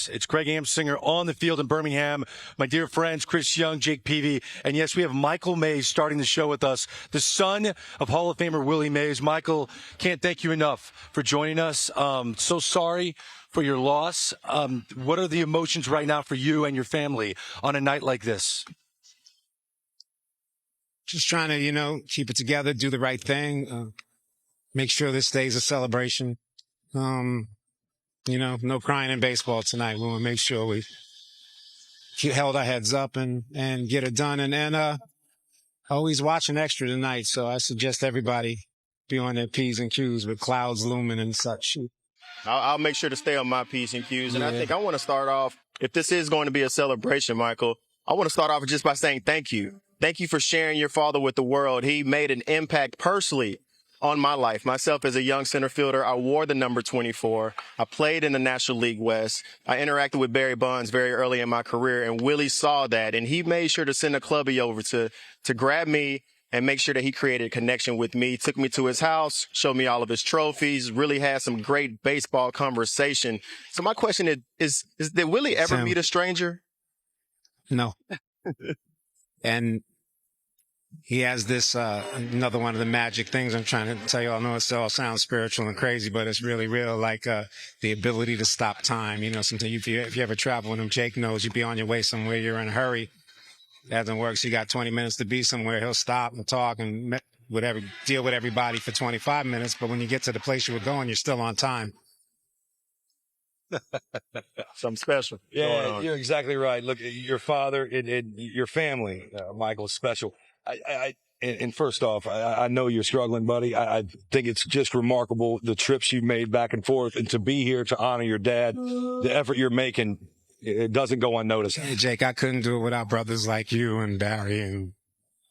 It's Greg Amsinger on the field in Birmingham. My dear friends, Chris Young, Jake Peavy, and yes, we have Michael Mays starting the show with us, the son of Hall of Famer Willie Mays. Michael, can't thank you enough for joining us. So sorry for your loss. What are the emotions right now for you and your family on a night like this? Just trying to, keep it together, do the right thing, make sure this stays a celebration. No crying in baseball tonight. We want to make sure we held our heads up and get it done. And always watching extra tonight. So I suggest everybody be on their P's and Q's with clouds looming and such. I'll make sure to stay on my P's and Q's. And I think I want to start off, if this is going to be a celebration, Michael, I want to start off just by saying thank you. Thank you for sharing your father with the world. He made an impact personally on my life. Myself as a young center fielder, I wore the number 24. I played in the National League West. I interacted with Barry Bonds very early in my career, and Willie saw that, and he made sure to send a clubby over to grab me and make sure that he created a connection with me, took me to his house, showed me all of his trophies, really had some great baseball conversation. So my question is did Willie ever meet a stranger? No. And he has this, another one of the magic things I'm trying to tell you. I know it all sounds spiritual and crazy, but it's really real. Like, the ability to stop time. Sometimes if you ever travel with him, Jake knows you'd be on your way somewhere, you're in a hurry. It doesn't work. So you got 20 minutes to be somewhere. He'll stop and talk and deal with everybody for 25 minutes. But when you get to the place you were going, you're still on time. Something special. Yeah, you're exactly right. Look, your father and your family, Michael, is special. And first off, I know you're struggling, buddy. I think it's just remarkable the trips you've made back and forth, and to be here to honor your dad, the effort you're making, it doesn't go unnoticed. Hey, Jake, I couldn't do it without brothers like you and Barry and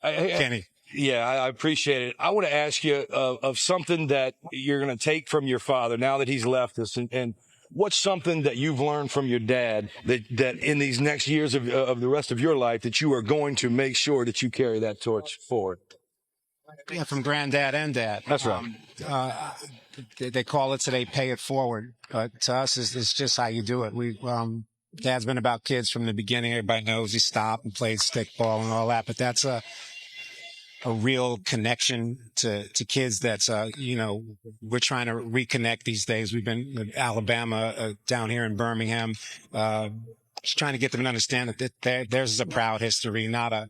Kenny. Yeah, I appreciate it. I want to ask you of something that you're going to take from your father now that he's left us, and what's something that you've learned from your dad that in these next years of the rest of your life that you are going to make sure that you carry that torch forward? Yeah, from granddad and dad. That's right. They call it today, pay it forward. But to us, it's just how you do it. Dad's been about kids from the beginning. Everybody knows he stopped and played stickball and all that. But that's a real connection to kids that's, we're trying to reconnect these days. We've been in Alabama, down here in Birmingham, just trying to get them to understand that theirs is a proud history, not a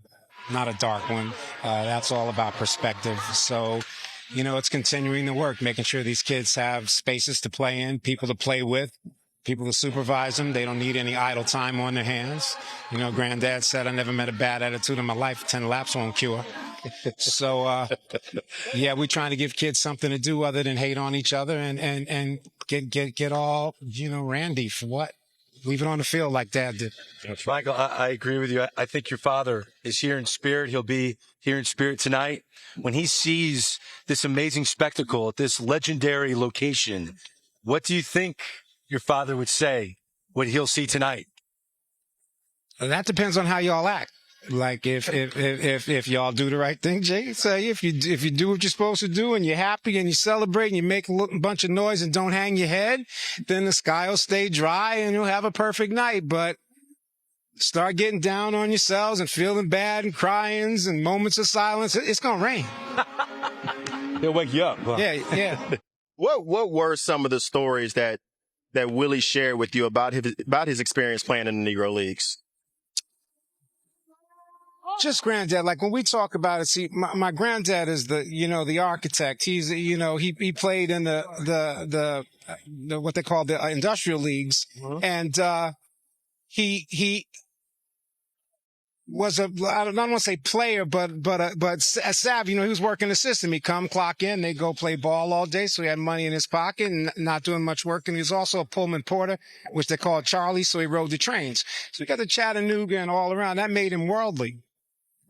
dark one. That's all about perspective. So, it's continuing to work, making sure these kids have spaces to play in, people to play with, people to supervise them. They don't need any idle time on their hands. Granddad said, I never met a bad attitude in my life. 10 laps won't cure. So, yeah, we're trying to give kids something to do other than hate on each other and get all, randy for what? Leave it on the field like Dad did. Michael, I agree with you. I think your father is here in spirit. He'll be here in spirit tonight. When he sees this amazing spectacle at this legendary location, what do you think your father would say what he'll see tonight? That depends on how y'all act. Like if y'all do the right thing, Jake, say if you do what you're supposed to do and you're happy and you celebrate and you make a bunch of noise and don't hang your head, then the sky will stay dry and you'll have a perfect night. But start getting down on yourselves and feeling bad and crying and moments of silence, it's gonna rain. He'll wake you up. Huh? Yeah. What were some of the stories that Willie shared with you about his experience playing in the Negro Leagues? Just granddad. Like when we talk about it, see, my granddad is the architect. He's, he played in the what they call the industrial leagues. Mm-hmm. And, he was I don't want to say player, but a savvy, he was working the system. He'd come, clock in, they'd go play ball all day. So he had money in his pocket and not doing much work. And he was also a Pullman porter, which they called Charlie. So he rode the trains. So he got to Chattanooga and all around. That made him worldly.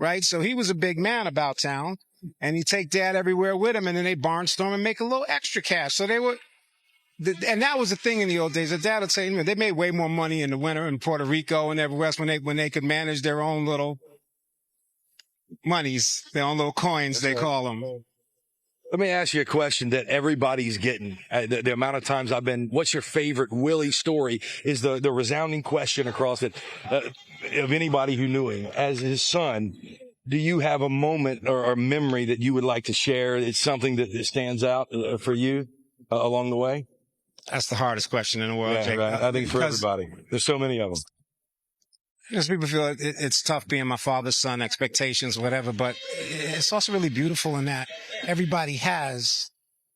Right? So he was a big man about town, and he'd take Dad everywhere with him, and then they barnstorm and make a little extra cash. So and that was the thing in the old days. The Dad would say, they made way more money in the winter in Puerto Rico and everywhere else when they could manage their own little monies, their own little coins, they call them. Let me ask you a question that everybody's getting. The amount of times what's your favorite Willie story is the resounding question across it of anybody who knew him. As his son, do you have a moment or a memory that you would like to share? It's something that stands out for you along the way? That's the hardest question in the world, Yeah, Jake. right. I think for everybody. There's so many of them. Because people feel it's tough being my father's son, expectations, whatever, but it's also really beautiful in that everybody has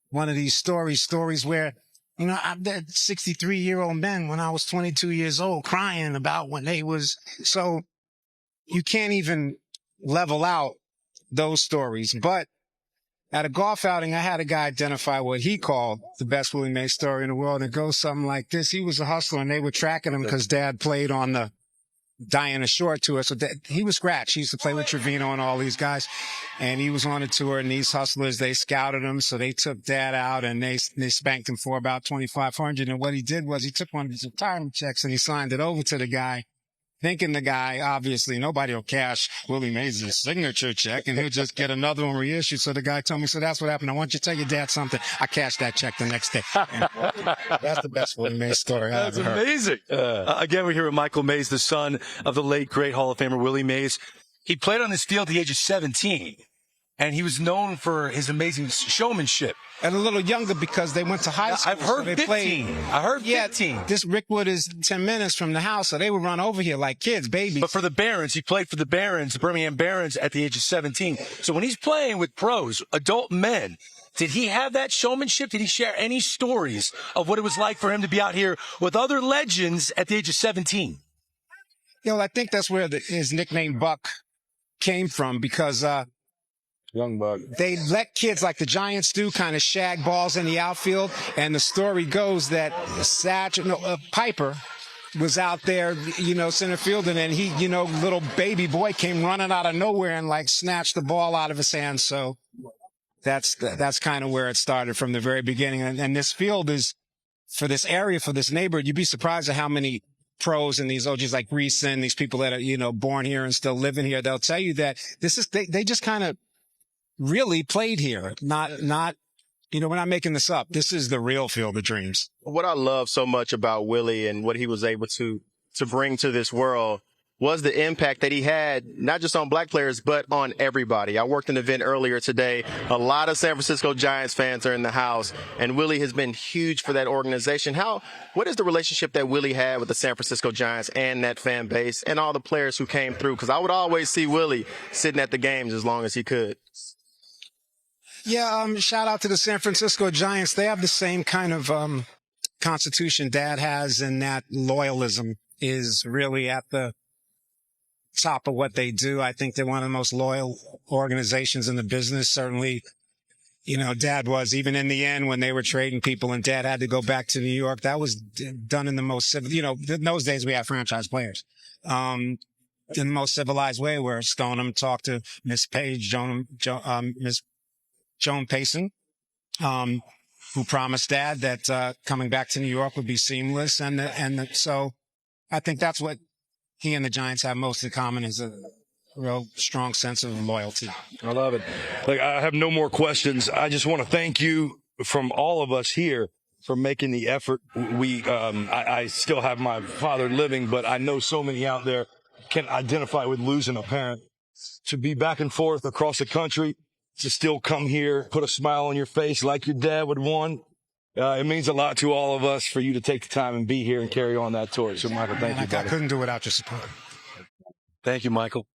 one of these stories where, you know, I've had 63-year-old men when I was 22 years old crying about when they was, so you can't even level out those stories. But at a golf outing, I had a guy identify what he called the best Willie Mays story in the world. And it goes something like this. He was a hustler and they were tracking him because dad played on the Diana Shore tour. So he was scratched. He used to play with Trevino and all these guys. And he was on a tour, and these hustlers, they scouted him. So they took dad out and they spanked him for about $2,500. And what he did was he took one of his retirement checks and he signed it over to the guy, thinking the guy, obviously nobody will cash Willie Mays' signature check and he'll just get another one reissued. So the guy told me, so that's what happened. I want you to tell your dad something. I cashed that check the next day. And that's the best Willie Mays story I've That's ever heard. amazing. Again, we're here with Michael Mays, the son of the late, great Hall of Famer Willie Mays. He played on this field at the age of 17, and he was known for his amazing showmanship. And a little younger because they went to high school. I've heard so 15. I heard 15. This Rickwood is 10 minutes from the house, so they would run over here like kids, babies. But for the Barons, he played for the Barons, the Birmingham Barons, at the age of 17. So when he's playing with pros, adult men, did he have that showmanship? Did he share any stories of what it was like for him to be out here with other legends at the age of 17? You know, I think that's where his nickname Buck came from because Young Buck. they let kids like the Giants do kind of shag balls in the outfield. And the story goes that Piper was out there, you know, center field, and then he, you know, little baby boy came running out of nowhere and like snatched the ball out of his hand. So that's kind of where it started from the very beginning. And this field is, for this area, for this neighborhood, you'd be surprised at how many pros and these OGs like Reese and these people that are, you know, born here and still living here. They'll tell you that this is, they just kind of really played here. Not, you know, we're not making this up. This is the real Field of Dreams. What I love so much about Willie and what he was able to bring to this world was the impact that he had, not just on black players, but on everybody. I worked an event earlier today. A lot of San Francisco Giants fans are in the house, and Willie has been huge for that organization. What is the relationship that Willie had with the San Francisco Giants and that fan base and all the players who came through? Because I would always see Willie sitting at the games as long as he could. Yeah, shout out to the San Francisco Giants. They have the same kind of constitution Dad has, and that loyalism is really at the top of what they do. I think they're one of the most loyal organizations in the business. Certainly, you know, Dad was, even in the end when they were trading people and Dad had to go back to New York, that was done in the most civil, you know, in those days we had franchise players. In the most civilized way, where Stoneham talked to Miss Page, Miss Joan Payson, who promised Dad that coming back to New York would be seamless. So I think that's what he and the Giants have most in common, is a real strong sense of loyalty. I love it. Like, I have no more questions. I just want to thank you from all of us here for making the effort. I still have my father living, but I know so many out there can identify with losing a parent. To be back and forth across the country, to still come here, put a smile on your face like your dad would want. It means a lot to all of us for you to take the time and be here and carry on that torch. So, Michael, thank you, buddy. I couldn't do it without your support. Thank you, Michael.